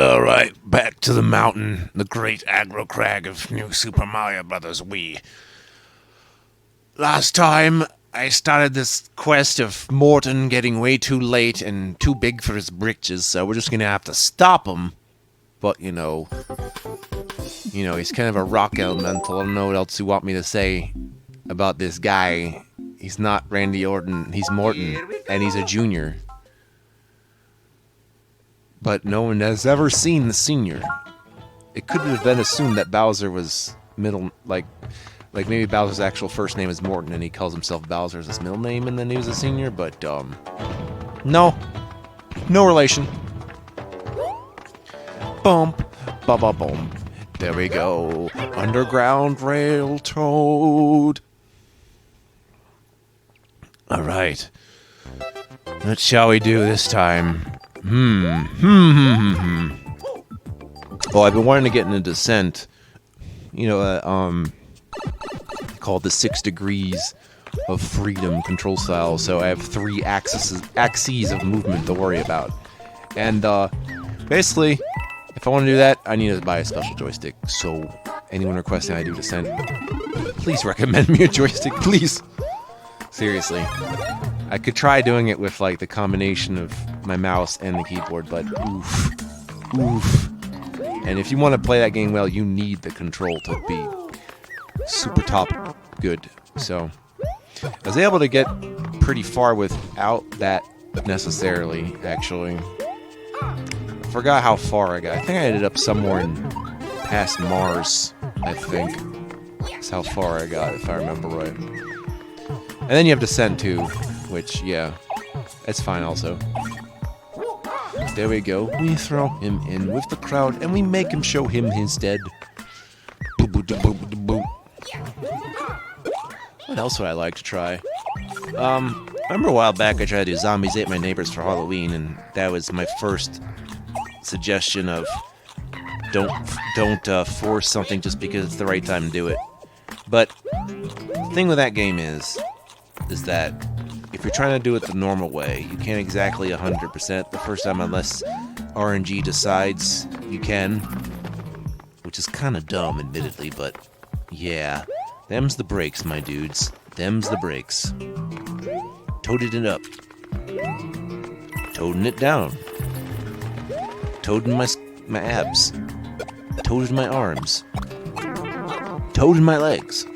Alright, back to the mountain, the great aggro crag of New Super Mario Bros. Wii. Last time, I started this quest of Morton getting way too late and too big for his britches, so we're just gonna have to stop him. But, you know, he's kind of a rock elemental. I don't know what else you want me to say about this guy. He's not Randy Orton, he's Morton, and he's a junior. But no one has ever seen the senior. It could have been assumed that Bowser was middle, like maybe Bowser's actual first name is Morton and he calls himself Bowser as his middle name and then he was a senior, but no relation. Bump, ba ba bump. There we go. Underground Rail Toad. All right. What shall we do this time? Oh, I've been wanting to get in a Descent. Called the 6 Degrees of Freedom control style. So I have 3 axes of movement to worry about. And basically, if I want to do that, I need to buy a special joystick. So anyone requesting I do Descent, please recommend me a joystick, please. Seriously. I could try doing it with like the combination of my mouse and the keyboard, but oof. And if you want to play that game well, you need the control to be super top good. So I was able to get pretty far without that necessarily, actually. I forgot how far I got. I think I ended up somewhere in past Mars, I think. That's how far I got, if I remember right. And then you have Descent too, which, yeah, it's fine also. There we go. We throw him in with the crowd, and we make him show him his dead. Boop, boop, boop, boop, boop, boop. What else would I like to try? Remember a while back I tried to do Zombies Ate My Neighbors for Halloween, and that was my first suggestion of don't force something just because it's the right time to do it. But the thing with that game is that if you're trying to do it the normal way, you can't exactly 100% the first time unless RNG decides you can, which is kind of dumb, admittedly, but yeah, them's the breaks, my dudes. Them's the breaks. Toaded it up. Toading it down. Toading my abs. Toading my arms. Toading my legs.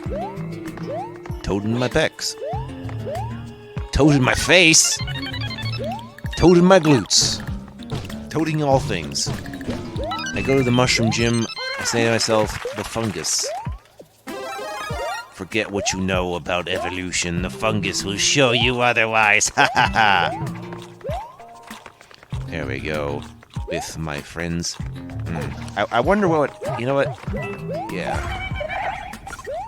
Toading my pecs. Toading my face. Toading my glutes. Toading all things. I go to the mushroom gym. I say to myself, the fungus. Forget what you know about evolution. The fungus will show you otherwise. Ha ha ha. There we go. With my friends. I wonder what... You know what? Yeah.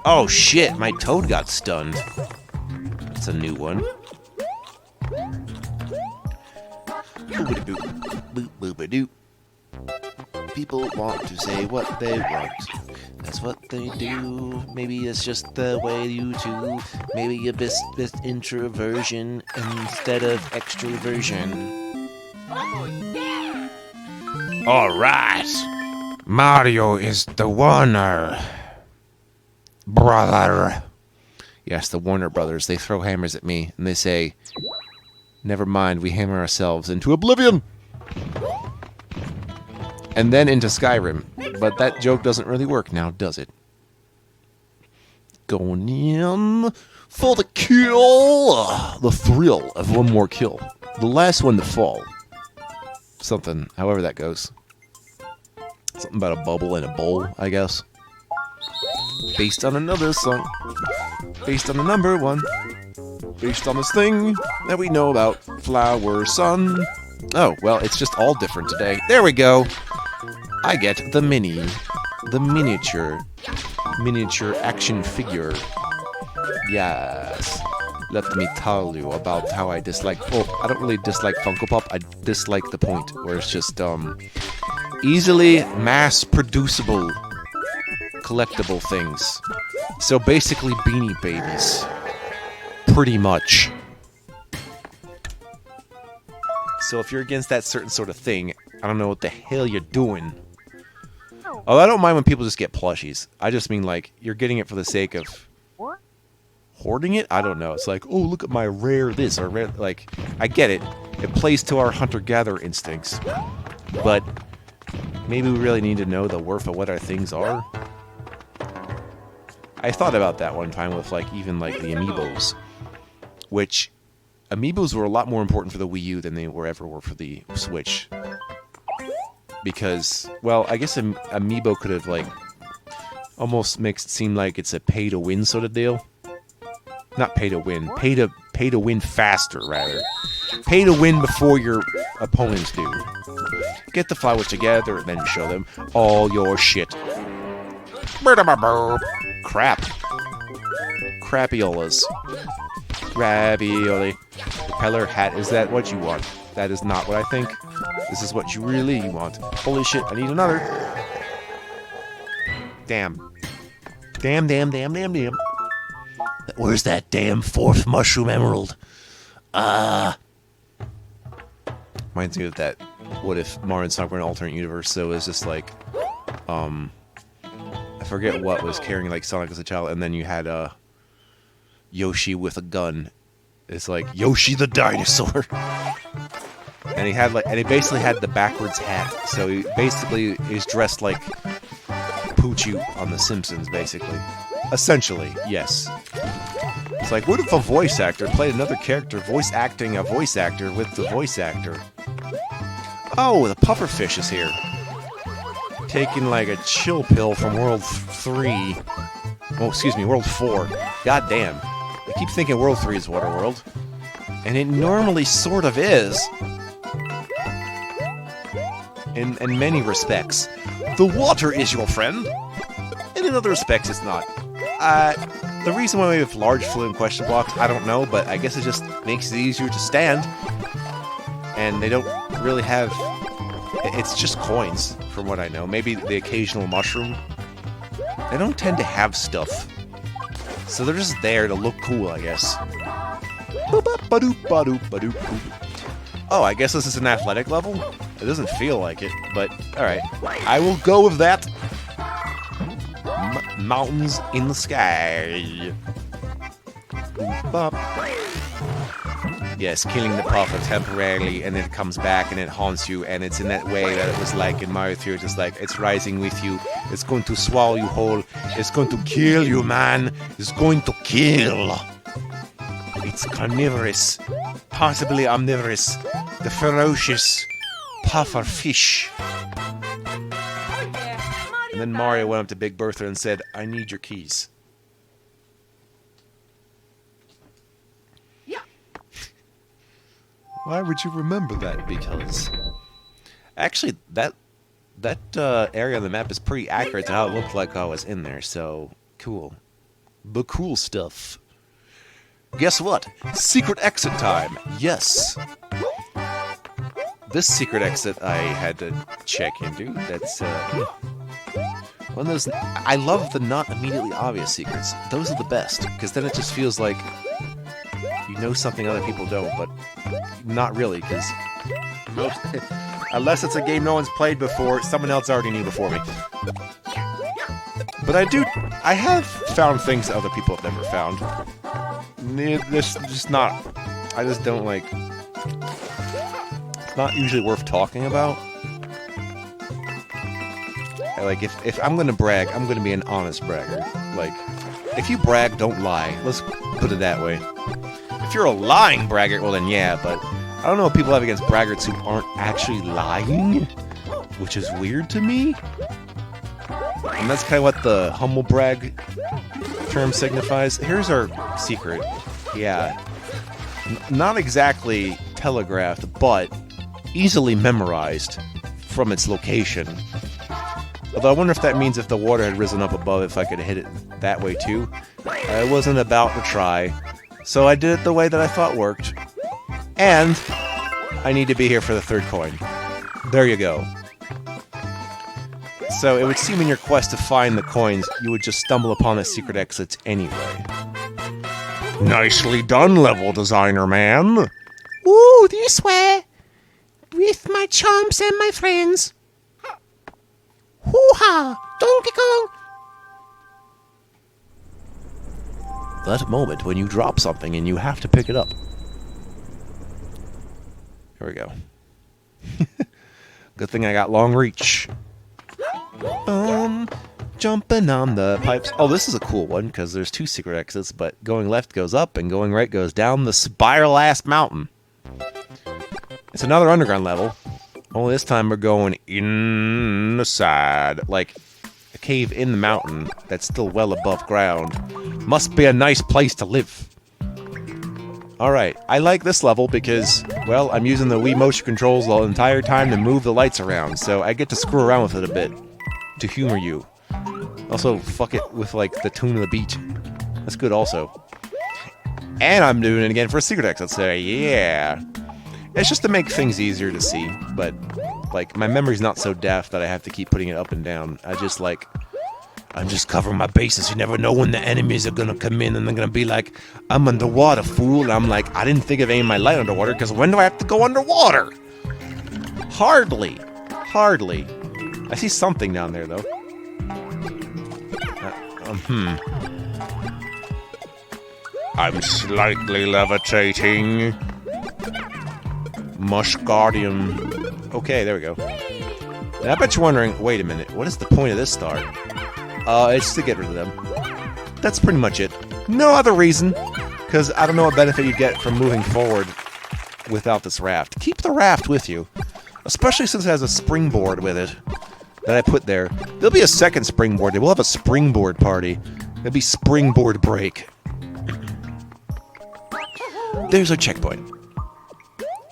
Oh shit, my toad got stunned. That's a new one. People want to say what they want. That's what they do. Maybe it's just the way you do. Maybe a bit introversion instead of extroversion. Alright. Mario is the winner. Brother. Yes, the Warner Brothers. They throw hammers at me and they say, never mind, we hammer ourselves into oblivion! And then into Skyrim. But that joke doesn't really work now, does it? Going in for the kill! The thrill of one more kill. The last one to fall. Something, however that goes. Something about a bubble in a bowl, I guess. Based on another song. Based on the number 1. Based on this thing that we know about. Flower Sun. Oh, well, it's just all different today. There we go. I get the miniature action figure. Yes. Let me tell you about how I dislike... Oh, I don't really dislike Funko Pop. I dislike the point where it's just, easily mass-producible collectible things. So basically Beanie Babies. Pretty much. So if you're against that certain sort of thing, I don't know what the hell you're doing. Oh, I don't mind when people just get plushies. I just mean, like, you're getting it for the sake of hoarding it? I don't know. It's like, oh, look at my rare this or rare... Like, I get it. It plays to our hunter-gatherer instincts. But maybe we really need to know the worth of what our things are. I thought about that one time with, like, even, like, the amiibos. Which, amiibos were a lot more important for the Wii U than they ever were for the Switch. Because, well, I guess amiibo could have, like, almost makes it seem like it's a pay-to-win sort of deal. Not pay-to-win. Pay-to-win faster, rather. Pay to win before your opponents do. Get the flowers together and then show them all your shit. Crap. Crapiolas. Ravioli. Propeller hat. Is that what you want? That is not what I think. This is what you really want. Holy shit, I need another. Damn. Damn. Where's that damn fourth mushroom emerald? Reminds me of that, what if Mario and Sonic were an alternate universe, so it's just like, I forget what was carrying, like, Sonic as a child, and then you had, Yoshi with a gun. It's like, Yoshi the dinosaur! And he had, like, and he basically had the backwards hat, so he basically is dressed like Poochie on The Simpsons, basically. Essentially, yes. It's like, what if a voice actor played another character voice acting a voice actor with the voice actor? Oh, the pufferfish is here. Taking like a chill pill from World 3. Oh, excuse me, World 4. God damn. I keep thinking World 3 is Waterworld. And it normally sort of is. In many respects. The water is your friend. And in other respects, it's not. The reason why we have large fluid question blocks, I don't know, but I guess it just makes it easier to stand. And they don't really have... It's just coins, from what I know. Maybe the occasional mushroom. They don't tend to have stuff. So they're just there to look cool, I guess. Oh, I guess this is an athletic level? It doesn't feel like it, but alright. I will go with that. Mountains in the sky. Boop, yes, killing the puffer temporarily, and then it comes back and it haunts you, and it's in that way that it was like in Mario 3, just like it's rising with you. It's going to swallow you whole. It's going to kill you, man. It's going to kill. It's carnivorous, possibly omnivorous. The ferocious puffer fish. And then Mario went up to Big Bertha and said, I need your keys. Yeah. Why would you remember that? Because... Actually, that area on the map is pretty accurate to how it looked like I was in there, so... Cool. But cool stuff. Guess what? Secret exit time! Yes! This secret exit I had to check into. That's, one of those... I love the not immediately obvious secrets. Those are the best, because then it just feels like you know something other people don't, but not really, because unless it's a game no one's played before, someone else already knew before me. But I have found things that other people have never found. This just not... I just don't, like... It's not usually worth talking about. Like, if I'm gonna brag, I'm gonna be an honest bragger. Like, if you brag, don't lie. Let's put it that way. If you're a lying braggart, well then yeah, but I don't know what people have against braggarts who aren't actually lying, which is weird to me. And that's kind of what the humble brag term signifies. Here's our secret. Yeah. Not exactly telegraphed, but easily memorized from its location. Although I wonder if that means if the water had risen up above, if I could hit it that way too. I wasn't about to try, so I did it the way that I thought worked. And I need to be here for the third coin. There you go. So it would seem in your quest to find the coins, you would just stumble upon the secret exits anyway. Nicely done, level designer man! Ooh, this way! with my chomps and my friends. Hoo-ha! Donkey Kong! That moment when you drop something and you have to pick it up. Here we go. Good thing I got long reach. Jumping on the pipes. Oh, this is a cool one because there's 2 secret exits, but going left goes up and going right goes down the spiral-ass mountain. It's another underground level. Only this time we're going in the side. Like a cave in the mountain that's still well above ground. Must be a nice place to live. Alright, I like this level because, well, I'm using the Wii motion controls the entire time to move the lights around, so I get to screw around with it a bit to humor you. Also, fuck it with, like, the tune of the beat. That's good also. And I'm doing it again for a secret exit, so yeah. It's just to make things easier to see, but, like, my memory's not so daft that I have to keep putting it up and down. I'm just covering my bases. You never know when the enemies are gonna come in and they're gonna be like, I'm underwater, fool. And I'm like, I didn't think of aiming my light underwater, because when do I have to go underwater? Hardly. Hardly. I see something down there, though. I'm slightly levitating. Mushgardium. Okay, there we go. Now, I bet you're wondering, wait a minute, what is the point of this star? It's to get rid of them. That's pretty much it. No other reason, because I don't know what benefit you get from moving forward without this raft. Keep the raft with you, especially since it has a springboard with it that I put there. There'll be a second springboard. We'll have a springboard party. It'll be springboard break. There's our checkpoint.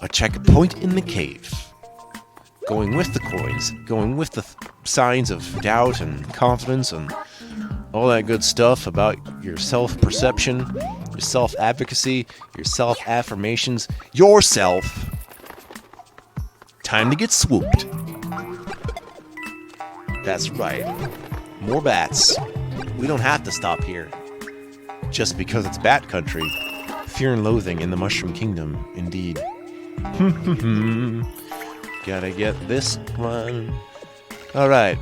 A checkpoint in the cave. Going with the coins, going with the signs of doubt and confidence and all that good stuff about your self-perception, your self-advocacy, your self-affirmations, yourself. Time to get swooped. That's right. More bats. We don't have to stop here. Just because it's bat country. Fear and loathing in the Mushroom Kingdom, indeed. Gotta get this one. Alright.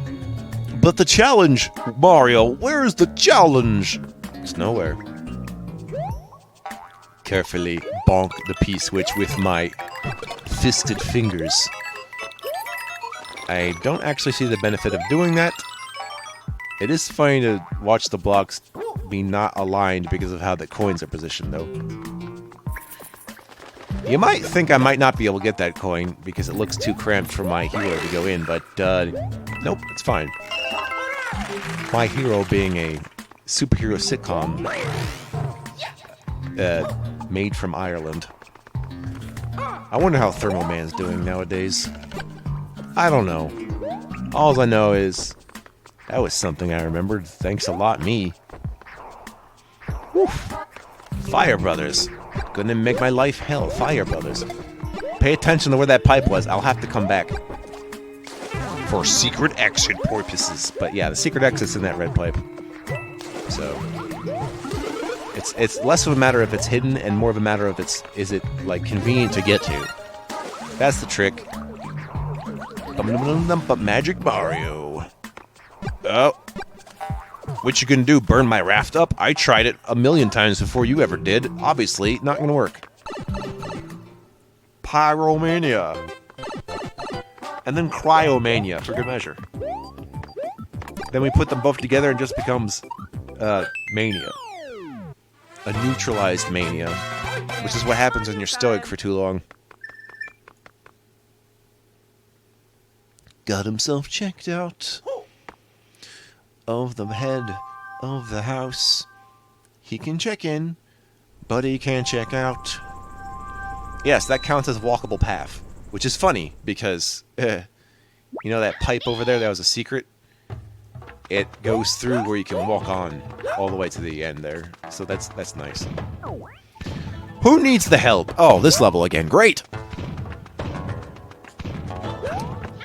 But the challenge, Mario, where's the challenge? It's nowhere. Carefully bonk the P-switch with my fisted fingers. I don't actually see the benefit of doing that. It is funny to watch the blocks be not aligned because of how the coins are positioned, though. You might think I might not be able to get that coin because it looks too cramped for my hero to go in, but nope, it's fine. My Hero being a superhero sitcom made from Ireland. I wonder how Thermal Man's doing nowadays. I don't know. All I know is that was something I remembered. Thanks a lot, me. Whew. Fire Brothers. Gonna make my life hell. Fire Brothers. Pay attention to where that pipe was. I'll have to come back for secret exit purposes. But yeah, the secret exit's in that red pipe. So it's less of a matter of it's hidden and more of a matter of is it like convenient to get to. That's the trick. But Magic Mario. Oh. What you gonna do, burn my raft up? I tried it a million times before you ever did. Obviously, not gonna work. Pyromania. And then Cryomania, for good measure. Then we put them both together and it just becomes, Mania. A neutralized Mania. Which is what happens when you're stoic for too long. Got himself checked out of the head of the house. He can check in, but he can't check out. Yes, that counts as walkable path, which is funny because you know that pipe over there that was a secret? It goes through where you can walk on all the way to the end there. So that's nice. Who needs the help? Oh, this level again. Great.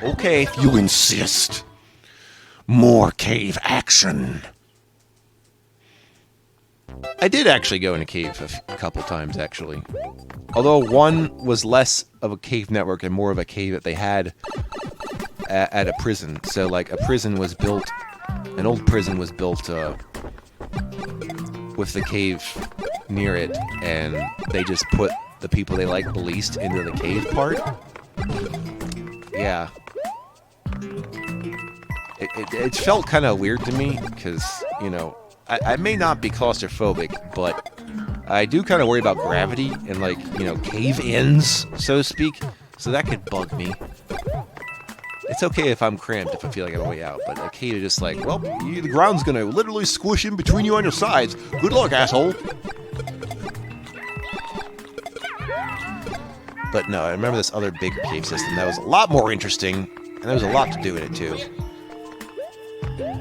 Okay, if you insist. More cave action. I did actually go in a cave a couple times, actually. Although one was less of a cave network and more of a cave that they had at a prison. So, like, a prison was built, an old prison was built with the cave near it, and they just put the people they liked the least into the cave part. Yeah. It felt kind of weird to me, because, you know, I may not be claustrophobic, but I do kind of worry about gravity and, like, you know, cave-ins, so to speak. So that could bug me. It's okay if I'm cramped, if I feel like I'm way out, but a cave is just like, well, the ground's gonna literally squish in between you on your sides. Good luck, asshole! But no, I remember this other bigger cave system that was a lot more interesting, and there was a lot to do in it, too.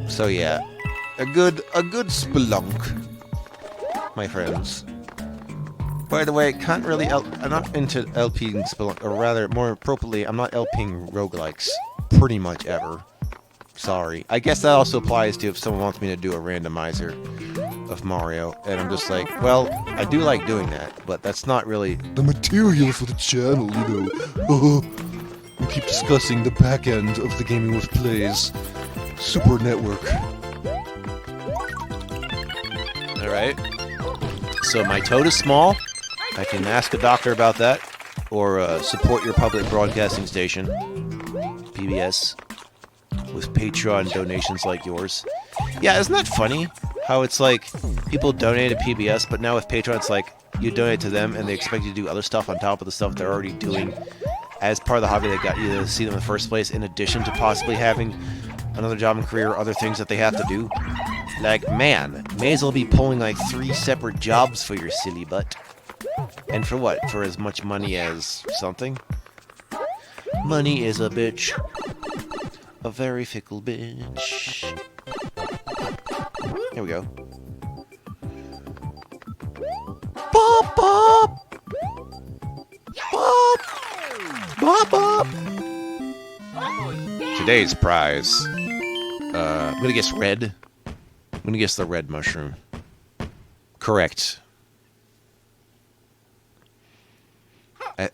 So yeah, a good spelunk, my friends. By the way, can't really I'm not into LPing spelunk, or rather, more appropriately, I'm not LPing roguelikes pretty much ever. Sorry. I guess that also applies to if someone wants me to do a randomizer of Mario, and I'm just like, well, I do like doing that, but that's not really the material for the channel, you know. We keep discussing the back end of the Gaming with Plays Super Network. Alright. So my toad is small. I can ask a doctor about that, or support your public broadcasting station, PBS, with Patreon donations like yours. Yeah, isn't that funny? How it's like, people donate to PBS, but now with Patreon it's like, you donate to them and they expect you to do other stuff on top of the stuff they're already doing as part of the hobby that got you to see them in the first place, in addition to possibly having another job and career or other things that they have to do. Like, man, may as well be pulling like 3 separate jobs for your silly butt. And for what? For as much money as something? Money is a bitch. A very fickle bitch. Here we go. Bop, bop! Bop! Bop, bop! Today's prize. I'm gonna guess red. I'm gonna guess the red mushroom. Correct.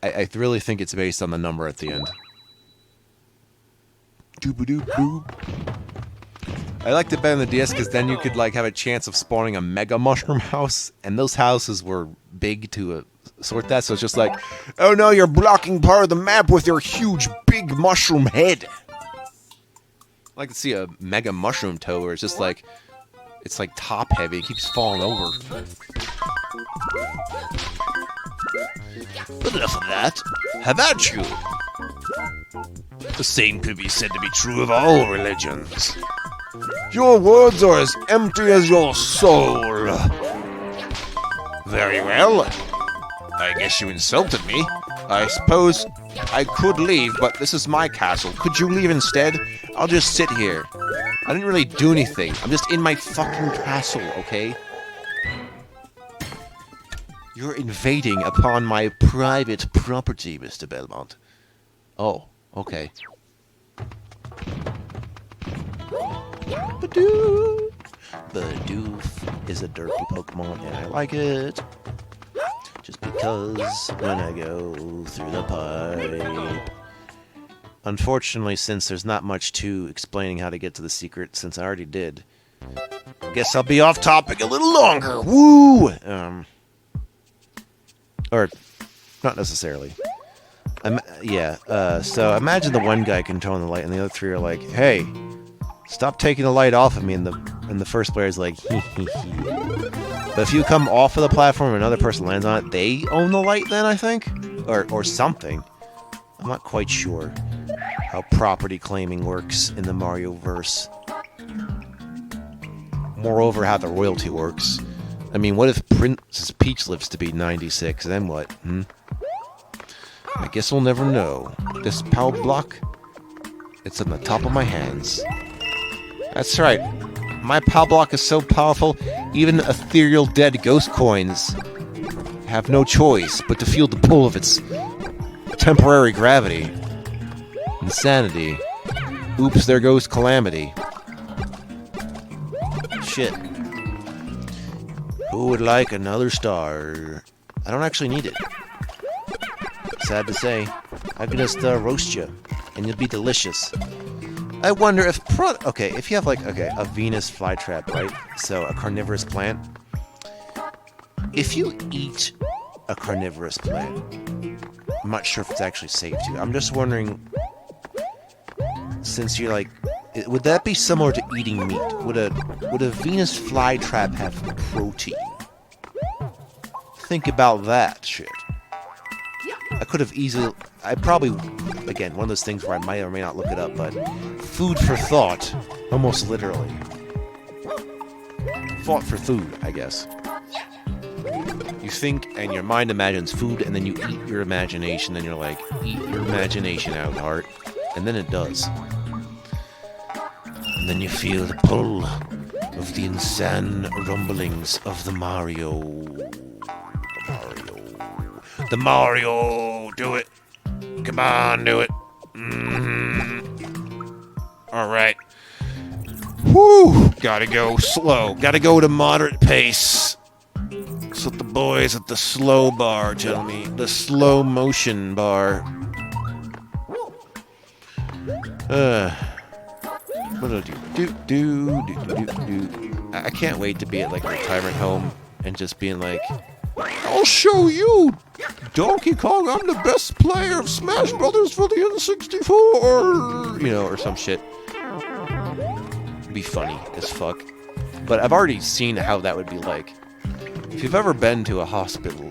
I really think it's based on the number at the end. Doop-a-doop-boop. I liked it better in the DS because then you could like have a chance of spawning a mega mushroom house, and those houses were big to sort that, so it's just like, oh no, you're blocking part of the map with your huge big mushroom head. I like to see a mega mushroom toe where it's just like, it's like top heavy, it keeps falling over. But enough of that. How about you? The same could be said to be true of all religions. Your words are as empty as your soul. Very well. I guess you insulted me. I suppose I could leave, but this is my castle. Could you leave instead? I'll just sit here. I didn't really do anything. I'm just in my fucking castle, okay? You're invading upon my private property, Mr. Belmont. Oh, okay. Bidoof. Bidoof is a dirty Pokemon, and I like it. Just because when I go through the pipe. Unfortunately, since there's not much to explaining how to get to the secret, since I already did, guess I'll be off topic a little longer. Woo! Or, not necessarily. So imagine the one guy controlling the light, and the other 3 are like, hey, stop taking the light off of me, and the first player is like, hee hee hee. But if you come off of the platform and another person lands on it, they own the light then, I think? Or something. I'm not quite sure how property claiming works in the Mario-verse. Moreover, how the royalty works. I mean, what if Princess Peach lives to be 96? Then what? I guess we'll never know. This power block, it's on the top of my hands. That's right. My power block is so powerful, even ethereal dead ghost coins have no choice but to feel the pull of its temporary gravity. Insanity. Oops, there goes calamity. Shit. Who would like another star? I don't actually need it. Sad to say. I could just roast you, and you'll be delicious. I wonder if okay, if you have like a Venus flytrap, right? So a carnivorous plant. If you eat a carnivorous plant, I'm not sure if it's actually safe to. I'm just wondering, since you're like, would that be similar to eating meat? Would a Venus flytrap have protein? Think about that shit. I could have easily... I probably... Again, one of those things where I might or may not look it up, but... Food for thought. Almost literally. Thought for food, I guess. You think, and your mind imagines food, and then you eat your imagination, and you're like, eat your imagination out, heart. And then it does. And then you feel the pull of the insane rumblings of the Mario. The Mario! Do it! Come on, do it! Alright. Whew! Gotta go slow. Gotta go at a moderate pace. That's what the boys at the slow bar tell me. The slow motion bar. What do I do? I can't wait to be at like a retirement home and just being like, I'll show you, Donkey Kong, I'm the best player of Smash Brothers for the N64, you know, or some shit. It'd be funny as fuck. But I've already seen how that would be like. If you've ever been to a hospital,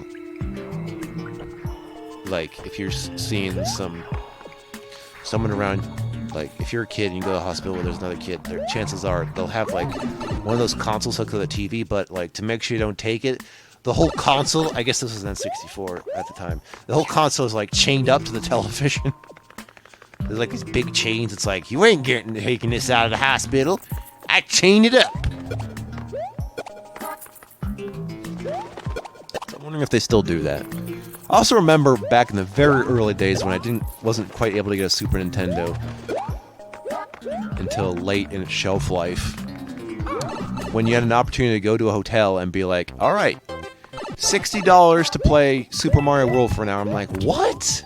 like, if you're seeing someone around, like, if you're a kid and you go to the hospital where there's another kid, chances are they'll have, like, one of those consoles hooked to the TV, but, like, to make sure you don't take it, the whole console, I guess this was an N64 at the time, the whole console is, like, chained up to the television. There's, like, these big chains. It's like, you ain't taking this out of the hospital. I chained it up. So I'm wondering if they still do that. I also remember back in the very early days when I wasn't quite able to get a Super Nintendo until late in its shelf life, when you had an opportunity to go to a hotel and be like, all right, $60 to play Super Mario World for an hour. I'm like, what?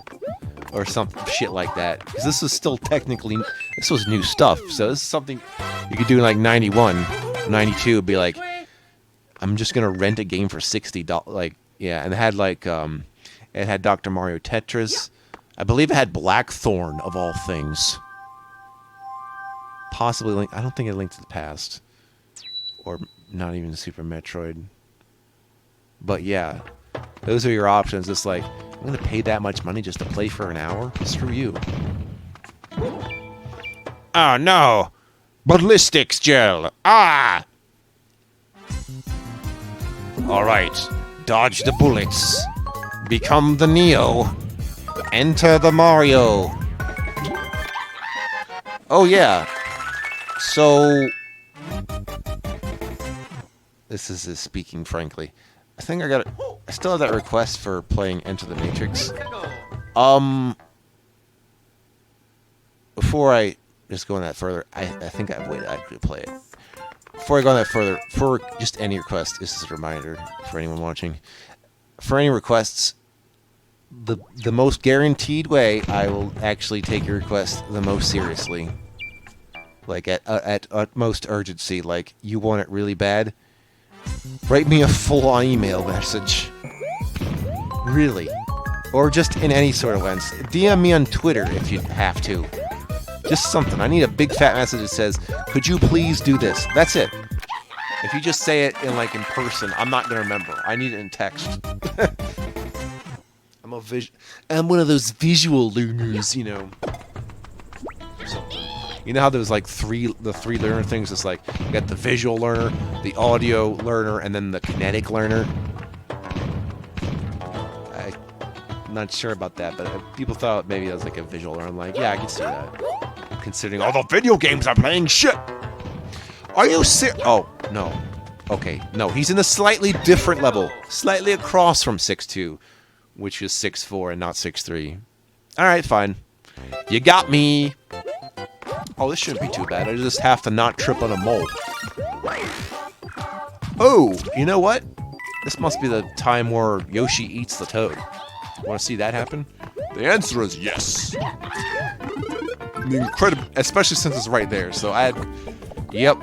Or some shit like that. Because this was still technically, this was new stuff. So this is something you could do in like 91, 92, be like, I'm just going to rent a game for $60. Like, yeah, and it had like, it had Dr. Mario Tetris. I believe it had Blackthorn, of all things. Possibly Link. I don't think it Linked to the Past. Or not even Super Metroid. But yeah, those are your options. It's like, I'm going to pay that much money just to play for an hour? Screw you. Oh no! Ballistics gel! Ah! Alright, dodge the bullets. Become the Neo. Enter the Mario. Oh yeah. So... This is speaking frankly. I think I still have that request for playing Enter the Matrix. Before I just go on that further, I think I've waited. I could play it. Before I go on that further, for just any request, this is a reminder for anyone watching. For any requests, the most guaranteed way I will actually take your request the most seriously. Like at utmost urgency. Like, you want it really bad? Write me a full-on email message. Really. Or just in any sort of lens. DM me on Twitter if you have to. Just something. I need a big fat message that says, could you please do this? That's it. If you just say it in person, I'm not gonna remember. I need it in text. I'm one of those visual learners, you know. Something. You know how there's like the three learner things? It's like, you got the visual learner, the audio learner, and then the kinetic learner. I'm not sure about that, but people thought maybe it was like a visual learner. I'm like, yeah, I can see that. Considering all the video games I'm playing, shit! Are you serious? Oh, no. Okay, no, he's in a slightly different level. Slightly across from 6'2", which is 6'4", and not 6'3". Alright, fine. You got me! Oh, this shouldn't be too bad. I just have to not trip on a mole. Oh, you know what? This must be the time where Yoshi eats the toad. Want to see that happen? The answer is yes. Incredible, especially since it's right there. So I had, yep.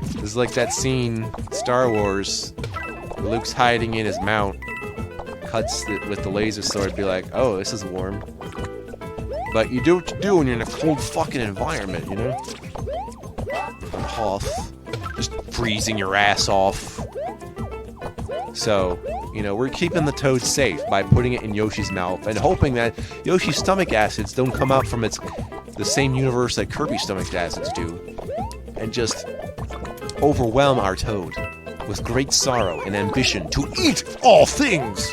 This is like that scene, Star Wars, where Luke's hiding in his mount, cuts it with the laser sword, be like, oh, this is warm. But you do what you do when you're in a cold fucking environment, you know? On Hoth, just freezing your ass off. So, you know, we're keeping the toad safe by putting it in Yoshi's mouth and hoping that Yoshi's stomach acids don't come out from the same universe that Kirby's stomach acids do, and just overwhelm our toad with great sorrow and ambition to eat all things.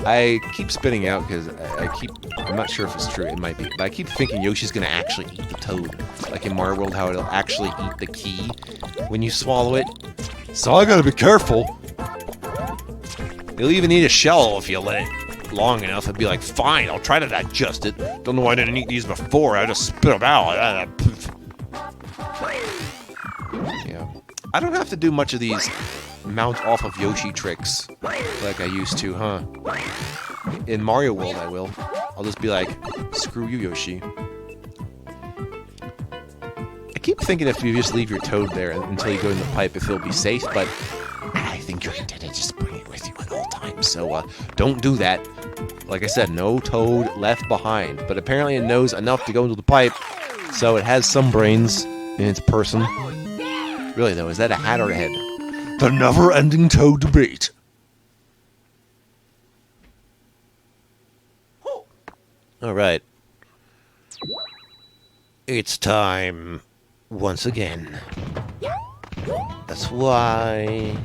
I keep spitting out because I'm not sure if it's true, it might be, but I keep thinking Yoshi's gonna actually eat the toad. Like in Mario World, how it'll actually eat the key when you swallow it. So I gotta be careful. It'll even eat a shell if you let it long enough. It'd be like, fine, I'll try to digest it. Don't know why I didn't eat these before, I just spit them out. Yeah. I don't have to do much of these mount off of Yoshi tricks like I used to, huh? In Mario World I will. I'll just be like, screw you, Yoshi. I keep thinking if you just leave your toad there until you go in the pipe, if it'll be safe, but I think you're intended to just bring it with you at all times, so don't do that. Like I said, no toad left behind, but apparently it knows enough to go into the pipe, so it has some brains in its person. Really though, is that a hat or a head? The never-ending toad debate. Alright. It's time once again. That's why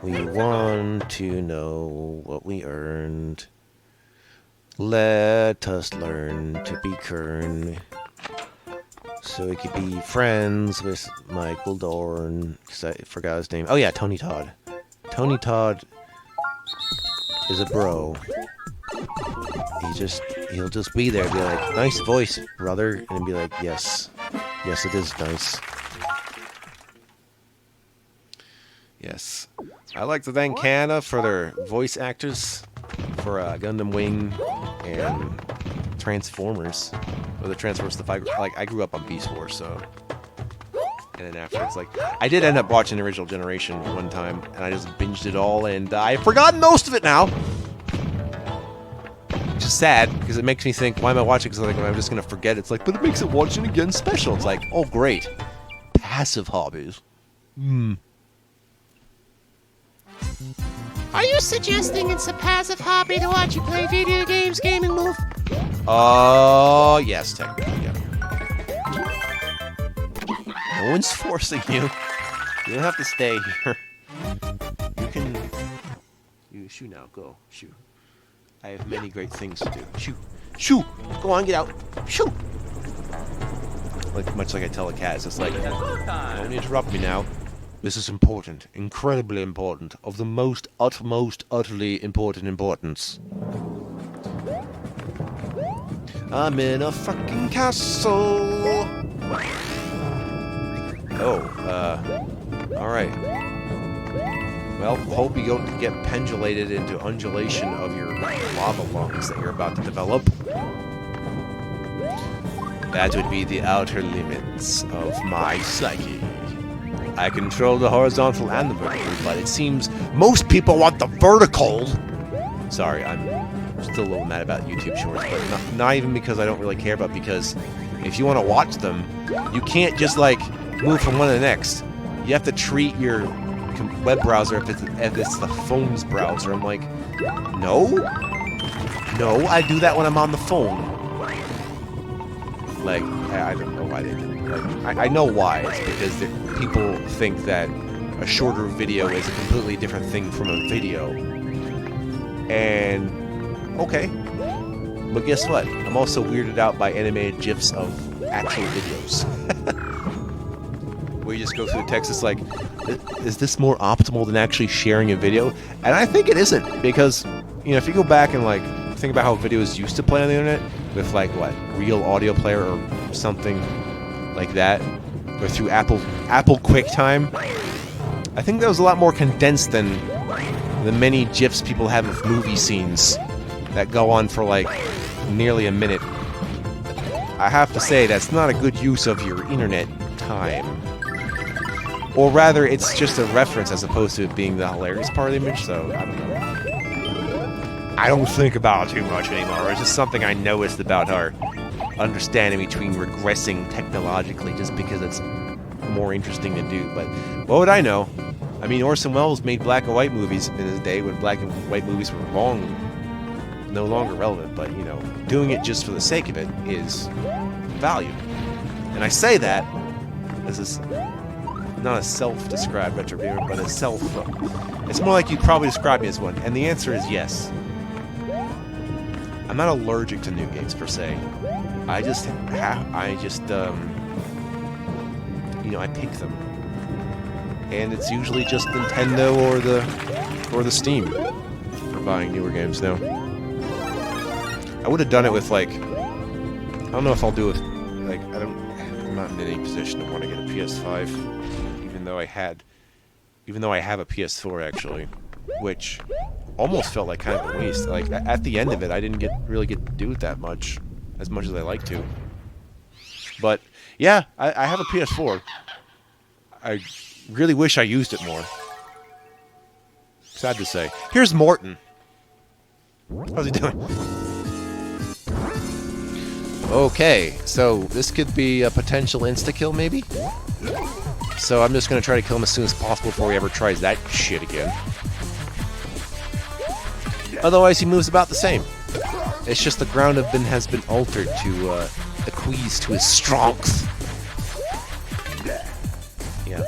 we want to know what we earned. Let us learn to be Kern, so we could be friends with Michael Dorn, because I forgot his name. Oh yeah, Tony Todd. Tony Todd is a bro. He'll just be there, be like, nice voice, brother, and be like, yes, it is nice. Yes. I'd like to thank Canada for their voice actors for Gundam Wing and Transformers. Or the Transformers stuff. I grew up on Beast Wars, so. And then after, it's like, I did end up watching the original generation one time, and I just binged it all, and I've forgotten most of it now. Which is sad, because it makes me think, why am I watching? Because like, I'm just going to forget. It's like, but it makes it watching again special. It's like, oh great. Passive hobbies. Are you suggesting it's a passive hobby to watch you play video games, Gaming Move? Yes, technically, yeah. No one's forcing you. You don't have to stay here. You can... You shoo now, go. Shoo. I have many great things to do. Shoo. Shoo! Go on, get out. Shoo! Like, much like I tell a cat, it's just like, don't interrupt me now. This is important, incredibly important, of the most, utmost, utterly important importance. I'm in a fucking castle! Oh, alright. Well, hope you don't get pendulated into undulation of your lava lungs that you're about to develop. That would be the outer limits of my psyche. I control the horizontal and the vertical, but it seems most people want the vertical. Sorry, I'm still a little mad about YouTube Shorts, but not even because I don't really care, but because if you want to watch them, you can't just like move from one to the next. You have to treat your web browser if it's the phone's browser. I'm like, no, I do that when I'm on the phone. Like, I don't know why they did. Like, I know why. It's because people think that a shorter video is a completely different thing from a video. And, okay. But guess what? I'm also weirded out by animated GIFs of actual videos. Where you just go through the text, it's like, is this more optimal than actually sharing a video? And I think it isn't, because, you know, if you go back and, like, think about how videos used to play on the internet, with, like, what, Real Audio Player or something like that, or through Apple QuickTime. I think that was a lot more condensed than the many GIFs people have of movie scenes that go on for like nearly a minute. I have to say that's not a good use of your internet time. Or rather, it's just a reference as opposed to it being the hilarious part of the image, so I don't know. I don't think about it too much anymore. It's just something I noticed about our understanding between regressing technologically just because it's more interesting to do. But what would I know? I mean, Orson Welles made black and white movies in his day when black and white movies were no longer relevant, but, you know, doing it just for the sake of it is value. And I say that as not a self-described retro viewer, but a self... it's more like you'd probably describe me as one, and the answer is yes. I'm not allergic to new games, per se. I just, you know, I pick them. And it's usually just Nintendo or the Steam for buying newer games now. I would have done it with, like... I don't know if I'll do it... Like, I'm not in any position to want to get a PS5. Even though I have a PS4, actually. Which almost felt like kind of a waste. Like, at the end of it, I didn't really get to do it that much. As much as I like to. But, yeah, I have a PS4. I really wish I used it more. Sad to say. Here's Morton. How's he doing? Okay, so this could be a potential insta-kill, maybe? So I'm just going to try to kill him as soon as possible before he ever tries that shit again. Otherwise, he moves about the same. It's just the ground has been altered to acquiesce to his strength. Yeah.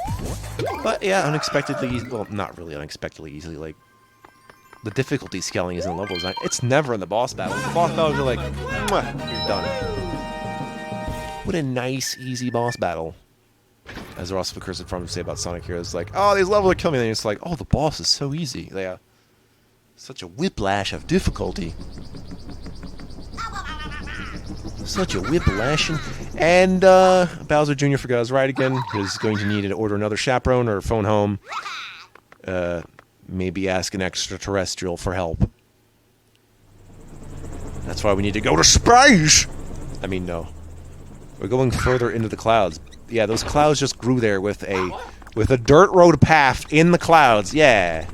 But yeah, unexpectedly easy. Well, not really unexpectedly easily. Like, the difficulty scaling is in the level design. It's never in the boss battles. The boss battles are like, mwah, you're done. What a nice, easy boss battle. As Ross Curse from say about Sonic Heroes, like, oh, these levels are killing me. And it's like, oh, the boss is so easy. Yeah. Such a whiplash of difficulty. Such a whiplash. And Bowser Jr. forgot his ride again. He's going to need to order another chaperone or phone home. Maybe ask an extraterrestrial for help. That's why we need to go to space! I mean, no. We're going further into the clouds. Yeah, those clouds just grew there with a dirt road path in the clouds. Yeah.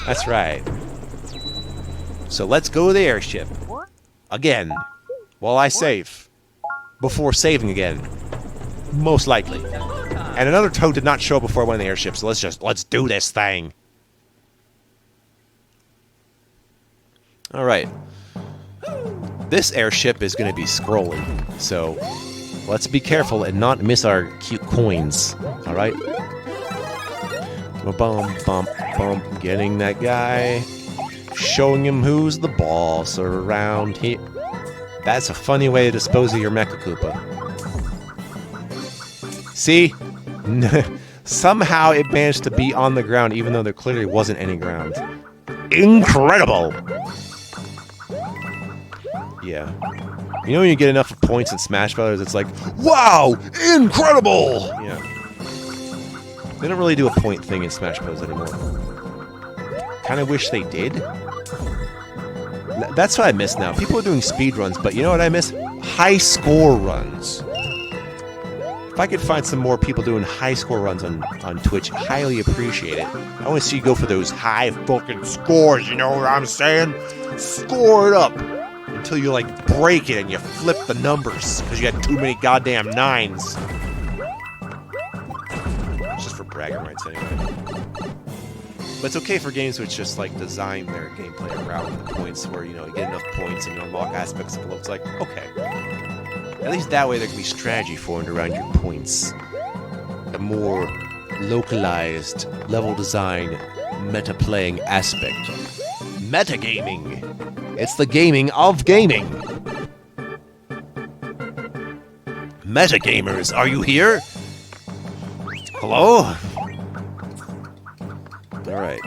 That's right. So let's go to the airship. Again. While I save. Before saving again. Most likely. And another toad did not show up before I went in the airship, so let's do this thing. Alright. This airship is going to be scrolling, so let's be careful and not miss our cute coins. Alright? Bum, bum, bum. Getting that guy. Showing him who's the boss around here. That's a funny way to dispose of your Mecha Koopa. See? Somehow it managed to be on the ground even though there clearly wasn't any ground. Incredible! Yeah. You know when you get enough points in Smash Brothers, it's like, wow! Incredible! Yeah. They don't really do a point thing in Smash Bros. Anymore. Kinda wish they did. That's what I miss now. People are doing speed runs, but you know what I miss? High score runs. If I could find some more people doing high score runs on Twitch, highly appreciate it. I want to see you go for those high fucking scores, you know what I'm saying? Score it up until you like break it and you flip the numbers because you had too many goddamn nines. It's just for bragging rights anyway. But it's okay for games which just like design their gameplay around the points where, you know, you get enough points and you unlock aspects of it. It's like, okay. At least that way there can be strategy formed around your points. A more localized, level design, meta-playing aspect. Metagaming! It's the gaming of gaming! Metagamers, are you here? Hello? Alright.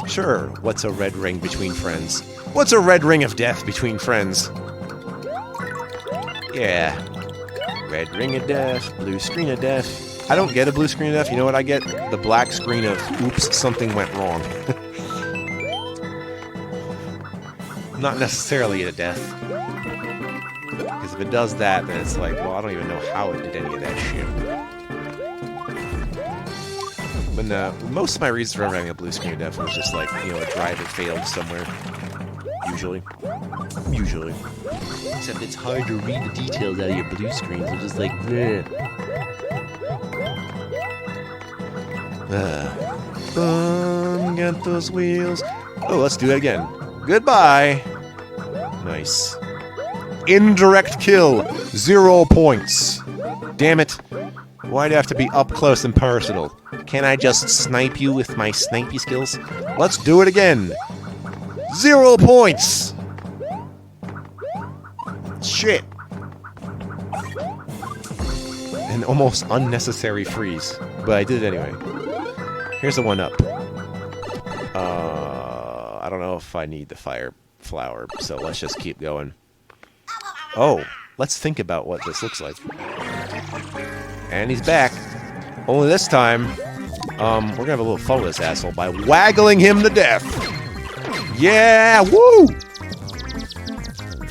Sure, what's a red ring between friends? What's a red ring of death between friends? Yeah. Red ring of death, blue screen of death. I don't get a blue screen of death. You know what I get? The black screen of, oops, something went wrong. Not necessarily a death. Because if it does that, then it's like, well, I don't even know how it did any of that shit. But most of my reasons for ever having a blue screen of death was just like, you know, a driver failed somewhere. Usually. Except it's hard to read the details out of your blue screens. They're just like, bleh. Get those wheels. Oh, let's do that again. Goodbye. Nice. Indirect kill. 0 points. Damn it. Why'd it have to be up close and personal? Can't I just snipe you with my snipey skills? Let's do it again. 0 points. Shit. An almost unnecessary freeze. But I did it anyway. Here's the one up. I don't know if I need the fire flower, so let's just keep going. Oh, let's think about what this looks like. And he's back. Only this time, we're gonna have a little fun with this asshole by waggling him to death. Yeah, woo!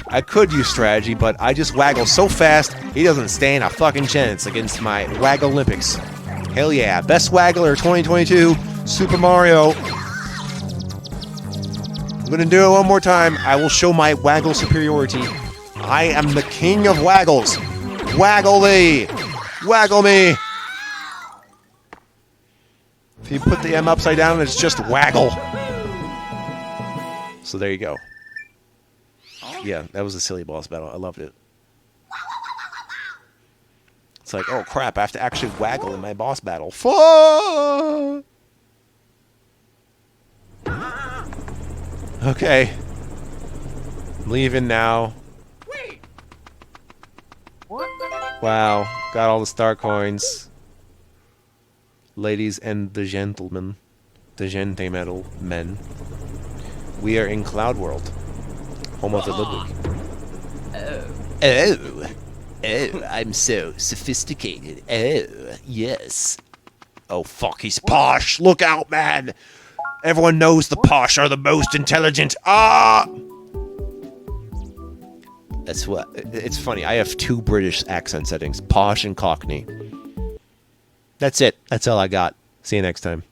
I could use strategy, but I just waggle so fast, he doesn't stand a fucking chance against my Waggle Olympics. Hell yeah, best waggler 2022, Super Mario. I'm gonna do it one more time. I will show my waggle superiority. I am the king of waggles. Waggle thee! Waggle me! If you put the M upside down, it's just waggle. So there you go. Yeah, that was a silly boss battle. I loved it. It's like, oh crap, I have to actually waggle in my boss battle. Fuck! Okay. I'm leaving now. Wow, got all the star coins. Ladies and the gentlemen. The gente metal men. We are in Cloud World. Home of the Ludwig. Oh, I'm so sophisticated. Oh, yes. Oh, fuck, he's posh. Look out, man. Everyone knows the posh are the most intelligent. Ah! That's what... It's funny. I have 2 British accent settings. Posh and Cockney. That's it. That's all I got. See you next time.